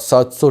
700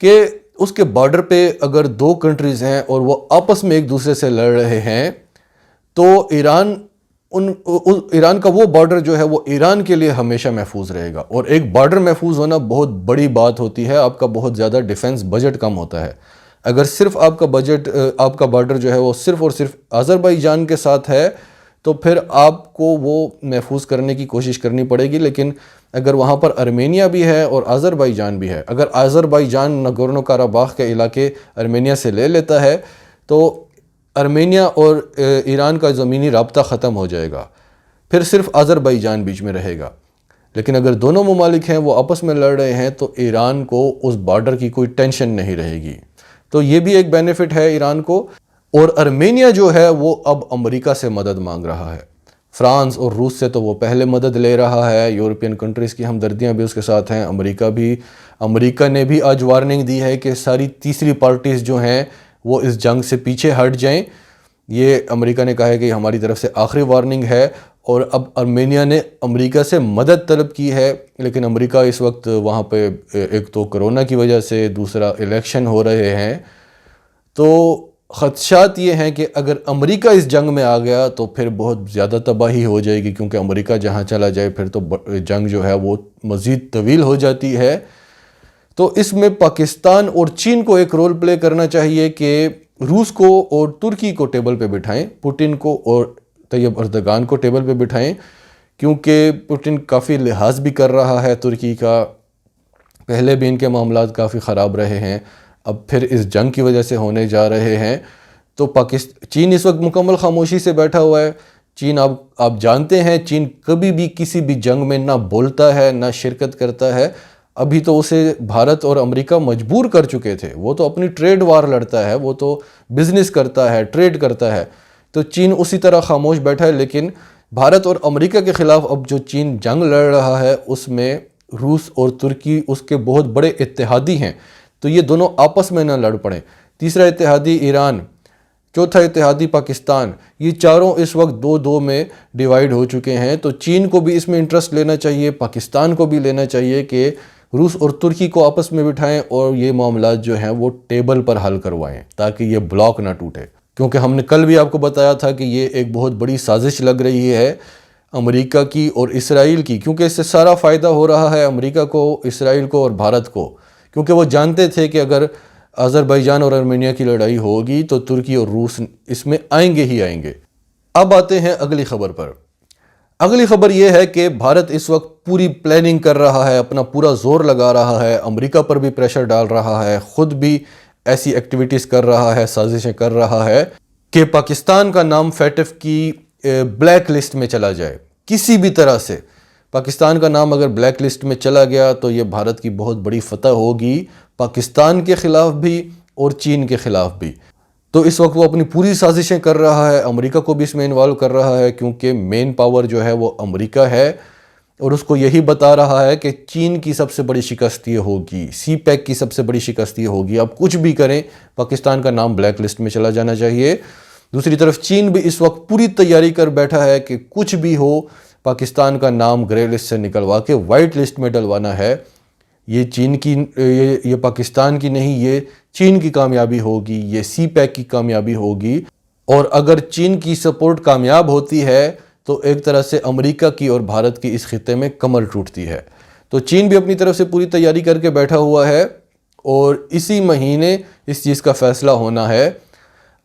کہ اس کے بارڈر پہ اگر دو کنٹریز ہیں اور وہ آپس میں ایک دوسرے سے لڑ رہے ہیں تو ایران کا وہ بارڈر جو ہے وہ ایران کے لیے ہمیشہ محفوظ رہے گا. اور ایک بارڈر محفوظ ہونا بہت بڑی بات ہوتی ہے. آپ کا بہت زیادہ ڈیفنس بجٹ کم ہوتا ہے. اگر صرف آپ کا بارڈر جو ہے وہ صرف اور صرف آذربائیجان کے ساتھ ہے تو پھر آپ کو وہ محفوظ کرنے کی کوشش کرنی پڑے گی. لیکن اگر وہاں پر ارمینیا بھی ہے اور آذربائیجان بھی ہے، اگر آذربائیجان نگورنو کاراباخ کے علاقے ارمینیا سے لے لیتا ہے تو ارمینیا اور ایران کا زمینی رابطہ ختم ہو جائے گا، پھر صرف آذربائیجان بیچ میں رہے گا. لیکن اگر دونوں ممالک ہیں وہ آپس میں لڑ رہے ہیں تو ایران کو اس بارڈر کی کوئی ٹینشن نہیں رہے گی. تو یہ بھی ایک بینیفٹ ہے ایران کو. اور ارمینیا جو ہے وہ اب امریکہ سے مدد مانگ رہا ہے. فرانس اور روس سے تو وہ پہلے مدد لے رہا ہے، یورپین کنٹریز کی ہمدردیاں بھی اس کے ساتھ ہیں. امریکہ نے بھی آج وارننگ دی ہے کہ ساری تیسری پارٹیز جو ہیں وہ اس جنگ سے پیچھے ہٹ جائیں. یہ امریکہ نے کہا ہے کہ یہ ہماری طرف سے آخری وارننگ ہے. اور اب ارمینیا نے امریکہ سے مدد طلب کی ہے، لیکن امریکہ اس وقت وہاں پہ ایک تو کرونا کی وجہ سے، دوسرا الیکشن ہو رہے ہیں، تو خدشات یہ ہیں کہ اگر امریکہ اس جنگ میں آ گیا تو پھر بہت زیادہ تباہی ہو جائے گی، کیونکہ امریکہ جہاں چلا جائے پھر تو جنگ جو ہے وہ مزید طویل ہو جاتی ہے. تو اس میں پاکستان اور چین کو ایک رول پلے کرنا چاہیے کہ روس کو اور ترکی کو ٹیبل پہ بٹھائیں، پوٹن کو اور طیب اردگان کو ٹیبل پہ بٹھائیں، کیونکہ پوٹن کافی لحاظ بھی کر رہا ہے ترکی کا. پہلے بھی ان کے معاملات کافی خراب رہے ہیں، اب پھر اس جنگ کی وجہ سے ہونے جا رہے ہیں. تو چین اس وقت مکمل خاموشی سے بیٹھا ہوا ہے. چین آپ جانتے ہیں چین کبھی بھی کسی بھی جنگ میں نہ بولتا ہے نہ شرکت کرتا ہے. ابھی تو اسے بھارت اور امریکہ مجبور کر چکے تھے. وہ تو اپنی ٹریڈ وار لڑتا ہے، وہ تو بزنس کرتا ہے، ٹریڈ کرتا ہے. تو چین اسی طرح خاموش بیٹھا ہے. لیکن بھارت اور امریکہ کے خلاف اب جو چین جنگ لڑ رہا ہے اس میں روس اور ترکی اس کے بہت بڑے اتحادی ہیں. تو یہ دونوں آپس میں نہ لڑ پڑیں. تیسرا اتحادی ایران، چوتھا اتحادی پاکستان، یہ چاروں اس وقت دو میں ڈیوائیڈ ہو چکے ہیں. تو چین کو بھی اس میں انٹرسٹ لینا چاہیے، پاکستان کو بھی لینا چاہیے کہ روس اور ترکی کو آپس میں بٹھائیں اور یہ معاملات جو ہیں وہ ٹیبل پر حل کروائیں تاکہ یہ بلاک نہ ٹوٹے. کیونکہ ہم نے کل بھی آپ کو بتایا تھا کہ یہ ایک بہت بڑی سازش لگ رہی ہے امریکہ کی اور اسرائیل کی، کیونکہ اس سے سارا فائدہ ہو رہا ہے امریکہ کو، اسرائیل کو اور بھارت کو. کیونکہ وہ جانتے تھے کہ اگر آذربائیجان اور ارمینیا کی لڑائی ہوگی تو ترکی اور روس اس میں آئیں گے ہی آئیں گے. اب آتے ہیں اگلی خبر پر. اگلی خبر یہ ہے کہ بھارت اس وقت پوری پلاننگ کر رہا ہے، اپنا پورا زور لگا رہا ہے، امریکہ پر بھی پریشر ڈال رہا ہے، خود بھی ایسی ایکٹیویٹیز کر رہا ہے، سازشیں کر رہا ہے کہ پاکستان کا نام FATF کی بلیک لسٹ میں چلا جائے. کسی بھی طرح سے پاکستان کا نام اگر بلیک لسٹ میں چلا گیا تو یہ بھارت کی بہت بڑی فتح ہوگی، پاکستان کے خلاف بھی اور چین کے خلاف بھی. تو اس وقت وہ اپنی پوری سازشیں کر رہا ہے، امریکہ کو بھی اس میں انوالو کر رہا ہے، کیونکہ مین پاور جو ہے وہ امریکہ ہے اور اس کو یہی بتا رہا ہے کہ چین کی سب سے بڑی شکست یہ ہوگی، سی پیک کی سب سے بڑی شکست یہ ہوگی. آپ کچھ بھی کریں پاکستان کا نام بلیک لسٹ میں چلا جانا چاہیے. دوسری طرف چین بھی اس وقت پوری تیاری کر بیٹھا ہے کہ کچھ بھی ہو پاکستان کا نام گرے لسٹ سے نکلوا کے وائٹ لسٹ میں ڈلوانا ہے. یہ پاکستان کی نہیں، یہ چین کی کامیابی ہوگی، یہ سی پیک کی کامیابی ہوگی. اور اگر چین کی سپورٹ کامیاب ہوتی ہے تو ایک طرح سے امریکہ کی اور بھارت کی اس خطے میں کمر ٹوٹتی ہے. تو چین بھی اپنی طرف سے پوری تیاری کر کے بیٹھا ہوا ہے اور اسی مہینے اس چیز کا فیصلہ ہونا ہے.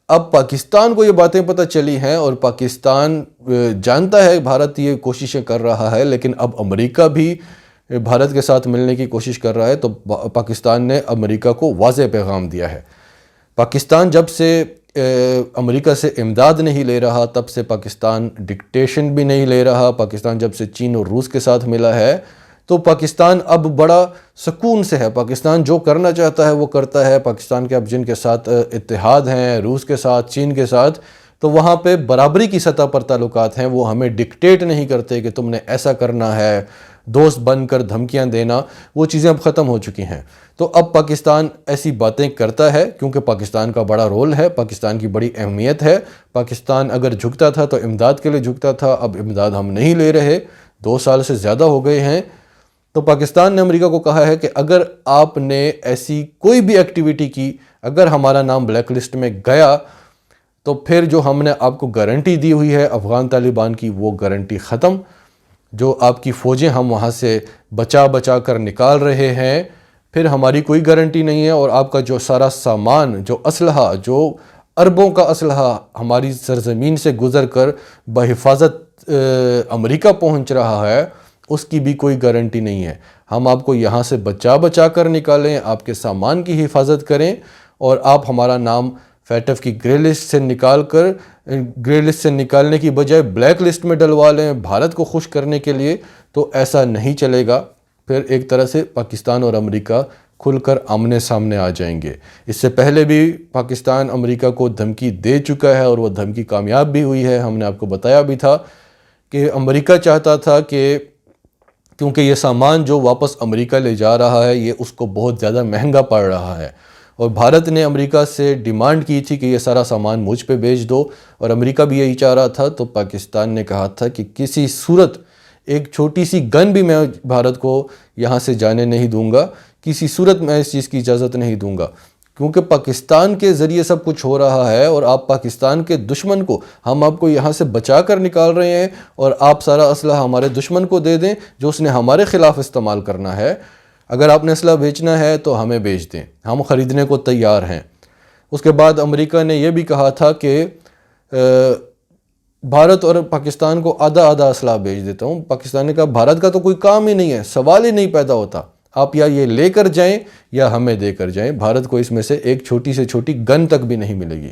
اب پاکستان کو یہ باتیں پتہ چلی ہیں اور پاکستان جانتا ہے بھارت یہ کوششیں کر رہا ہے، لیکن اب امریکہ بھی بھارت کے ساتھ ملنے کی کوشش کر رہا ہے. تو پاکستان نے امریکہ کو واضح پیغام دیا ہے. پاکستان جب سے امریکہ سے امداد نہیں لے رہا تب سے پاکستان ڈکٹیشن بھی نہیں لے رہا. پاکستان جب سے چین اور روس کے ساتھ ملا ہے تو پاکستان اب بڑا سکون سے ہے. پاکستان جو کرنا چاہتا ہے وہ کرتا ہے. پاکستان کے اب جن کے ساتھ اتحاد ہیں، روس کے ساتھ، چین کے ساتھ، تو وہاں پہ برابری کی سطح پر تعلقات ہیں. وہ ہمیں ڈکٹیٹ نہیں کرتے کہ تم نے ایسا کرنا ہے، دوست بن کر دھمکیاں دینا، وہ چیزیں اب ختم ہو چکی ہیں. تو اب پاکستان ایسی باتیں کرتا ہے کیونکہ پاکستان کا بڑا رول ہے، پاکستان کی بڑی اہمیت ہے. پاکستان اگر جھکتا تھا تو امداد کے لیے جھکتا تھا، اب امداد ہم نہیں لے رہے، 2 سال سے زیادہ ہو گئے ہیں. تو پاکستان نے امریکہ کو کہا ہے کہ اگر آپ نے ایسی کوئی بھی ایکٹیویٹی کی، اگر ہمارا نام بلیک لسٹ میں گیا تو پھر جو ہم نے آپ کو گارنٹی دی ہوئی ہے افغان طالبان کی، وہ گارنٹی ختم. جو آپ کی فوجیں ہم وہاں سے بچا کر نکال رہے ہیں، پھر ہماری کوئی گارنٹی نہیں ہے، اور آپ کا جو سارا سامان، جو اسلحہ، جو اربوں کا اسلحہ ہماری سرزمین سے گزر کر بحفاظت امریکہ پہنچ رہا ہے، اس کی بھی کوئی گارنٹی نہیں ہے. ہم آپ کو یہاں سے بچا کر نکالیں، آپ کے سامان کی حفاظت کریں، اور آپ ہمارا نام FATF کی گرے لسٹ سے گرے لسٹ سے نکالنے کی بجائے بلیک لسٹ میں ڈلوا لیں بھارت کو خوش کرنے کے لیے، تو ایسا نہیں چلے گا. پھر ایک طرح سے پاکستان اور امریکہ کھل کر آمنے سامنے آ جائیں گے. اس سے پہلے بھی پاکستان امریکہ کو دھمکی دے چکا ہے، اور وہ دھمکی کامیاب بھی ہوئی ہے. ہم نے آپ کو بتایا بھی تھا کہ امریکہ چاہتا تھا کہ کیونکہ یہ سامان جو واپس امریکہ لے جا رہا ہے، یہ اس کو بہت زیادہ مہنگا پڑ رہا ہے، اور بھارت نے امریکہ سے ڈیمانڈ کی تھی کہ یہ سارا سامان مجھ پہ بھیج دو، اور امریکہ بھی یہی چاہ رہا تھا. تو پاکستان نے کہا تھا کہ کسی صورت ایک چھوٹی سی گن بھی میں بھارت کو یہاں سے جانے نہیں دوں گا، کسی صورت میں اس چیز کی اجازت نہیں دوں گا، کیونکہ پاکستان کے ذریعے سب کچھ ہو رہا ہے، اور آپ پاکستان کے دشمن کو، ہم آپ کو یہاں سے بچا کر نکال رہے ہیں، اور آپ سارا اسلحہ ہمارے دشمن کو دے دیں جو اس نے ہمارے خلاف استعمال کرنا ہے. اگر آپ نے اسلحہ بیچنا ہے تو ہمیں بیچ دیں، ہم خریدنے کو تیار ہیں. اس کے بعد امریکہ نے یہ بھی کہا تھا کہ بھارت اور پاکستان کو آدھا اسلحہ بیچ دیتا ہوں. پاکستان نے کہا بھارت کا تو کوئی کام ہی نہیں ہے، سوال ہی نہیں پیدا ہوتا، آپ یا یہ لے کر جائیں یا ہمیں دے کر جائیں، بھارت کو اس میں سے ایک چھوٹی سے چھوٹی گن تک بھی نہیں ملے گی.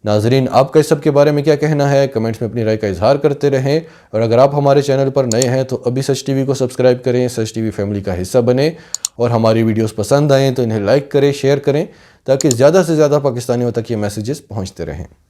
ناظرین، آپ کا اس سب کے بارے میں کیا کہنا ہے؟ کمنٹس میں اپنی رائے کا اظہار کرتے رہیں، اور اگر آپ ہمارے چینل پر نئے ہیں تو ابھی سچ ٹی وی کو سبسکرائب کریں، سچ ٹی وی فیملی کا حصہ بنیں، اور ہماری ویڈیوز پسند آئیں تو انہیں لائک کریں، شیئر کریں، تاکہ زیادہ سے زیادہ پاکستانیوں تک یہ میسیجز پہنچتے رہیں.